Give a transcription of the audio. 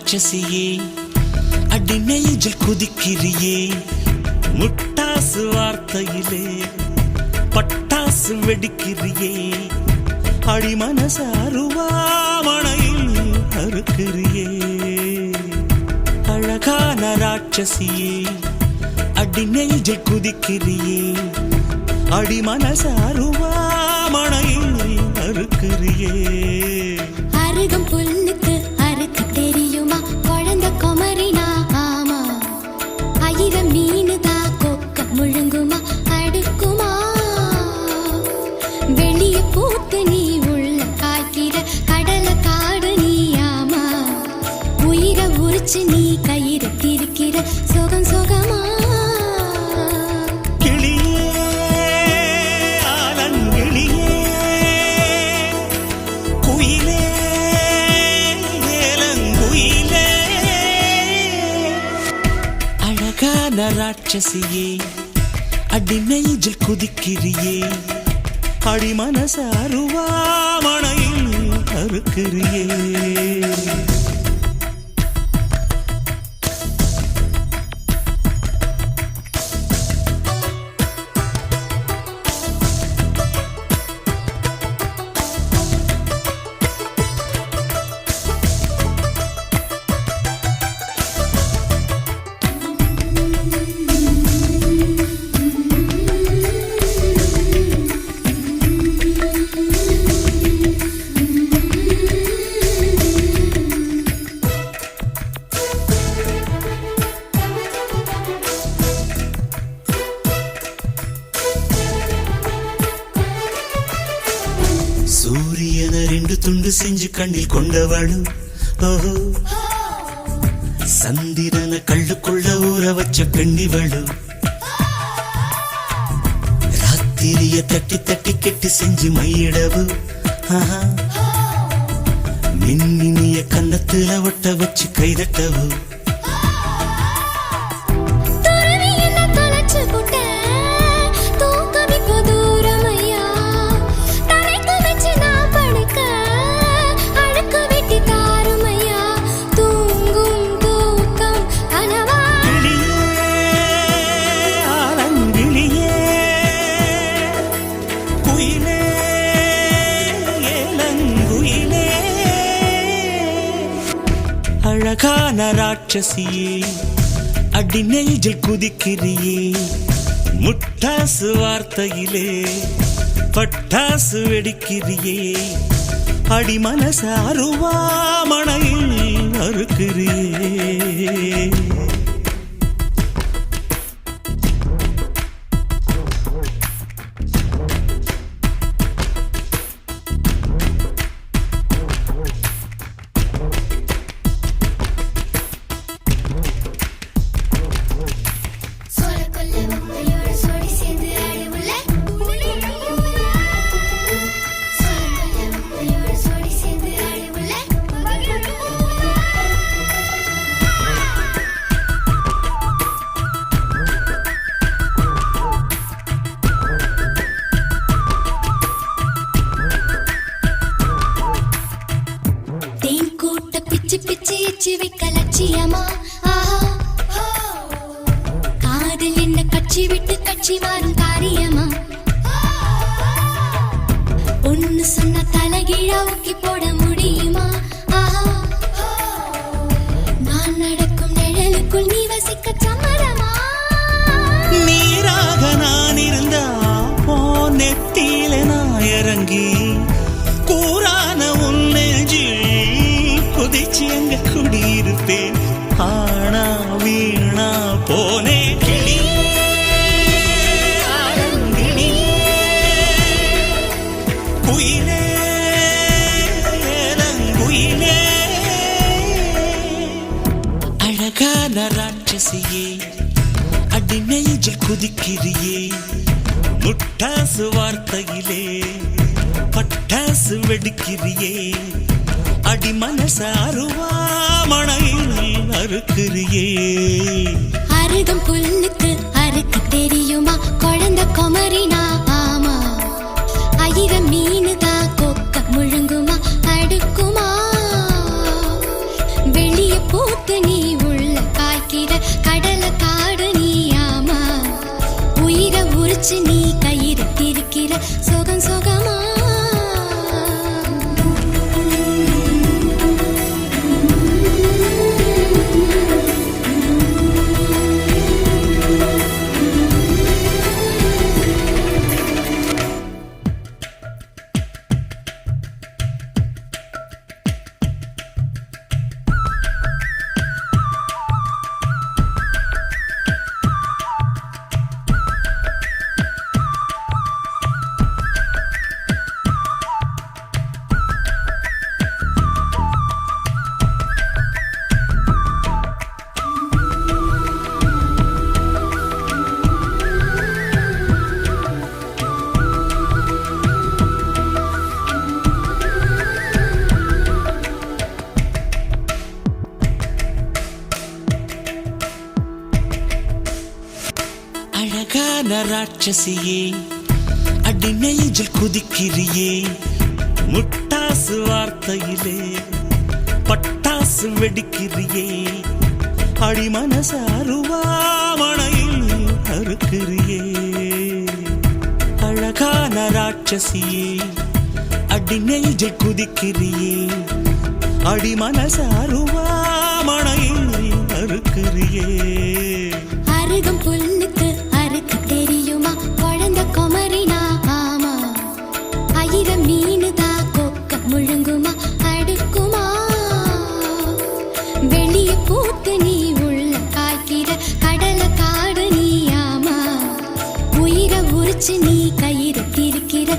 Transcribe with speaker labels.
Speaker 1: ராட்சசியே அடி நெஞ்சில் குதிக்கிறியே முட்டாசு வார்த்தையிலே பட்டாசு வெடிக்கிறியே அடி மனச அருவாமணையில் அறுக்கிறியே அழகான ராட்சசியே அடி நெஞ்சில் குதிக்கிறியே அடி மனச அருவாமணையில் அறுக்கிறியே
Speaker 2: அருகம் புல்லுக்கு அறுக்க தெரியுமா குழந்தை குமரினா ஆமா ஆயிரம் மீனுதா கொக்க முழுங்குமா அடுக்குமா வெளிய பூத்து நீ உள்ள காய்க்கிற கடல காடு நீ ஆமா உயிரை உரிச்சு நீ கயிறு திரிக்கிற சுகம் சுகமா
Speaker 1: ராட்சசியே அடி நெஞ்சில் குதிக்கிறியே அடி மனச அருவாமணையில் அறுக்கிறியே சூரியன ரெண்டு துண்டு செஞ்சு கண்ணில் கொண்டவளு ஓஹோ சந்திரன கள்ளுக்குள்ள ஊற வச்ச பெண்ணிவளு ராத்திரிய தட்டி தட்டி கெட்டி செஞ்சு மையிடவு மின்னினிய கன்னத்துல ஒட்ட வச்சு கைதட்டவு அழகான ராட்சசியே அடி நெஞ்சில் குதிக்கிறியே முட்டாசு வார்த்தையிலே பட்டாசு வெடிக்கிறியே அடி மனச அருவாமணையில் அறுக்கிறியே
Speaker 2: லட்சியமா காதல் என்ன கட்சி விட்டு கட்சி மாறும் காரியமா ஒன்னு சொன்ன தலைகீழா ஊக்கி போட முடியுமா நான் நடக்கும் நிழலுக்குள் நீ வசிக்க சம்மதமா
Speaker 1: நீராக நான் இருந்தா நெத்தியில நான் இறங்கி கூறான உன் நெஞ்சில் குதிச்சு எங்க குடியிருப்பேன் ஆனா வீணா போனே கிளி குயிலே குயிலே அழகான ராட்சசியே அடி நெஞ்சில் குதிக்கிறியே முட்டாசு வார்த்தையிலே பட்டாசு வெடிக்கிறியே அடி மனச அருவாமணையில் அறுக்கிறியே
Speaker 2: அருகம் புல்லுக்கு அறுக்க தெரியுமா குழந்தை குமரினா ஆமா ஆயிரம் மீனுதா கொக்க முழுங்குமா அடுக்குமா வெளிய போ உரிச்சு நீ கயிறு திரிக்கிற சுகம் சுகமா
Speaker 1: அழகான ராட்சசியே அடி நெஞ்சில் குதிக்கிறியே முட்டாசு வார்த்தையிலே பட்டாசு வெடிக்கிறியே அடி மனச அருவாமணையில் அறுக்கிறியே அழகான ராட்சசியே அடி நெஞ்சில் குதிக்கிறியே அடி மனச அருவாமணையில் அறுக்கிறியே
Speaker 2: அருகம் புல்லுக்கு அறுக்க தெரியுமா குழந்த குமரினா ஆமா ஆயிரம் மீனுதா கொக்க முழுங்குமா அடுக்குமா வெளிய பூத்து நீ உள்ள காய்க்கிற கடலை காடு நீ ஆமா உயிரை உரிச்சு நீ கயிறு திரிக்கிற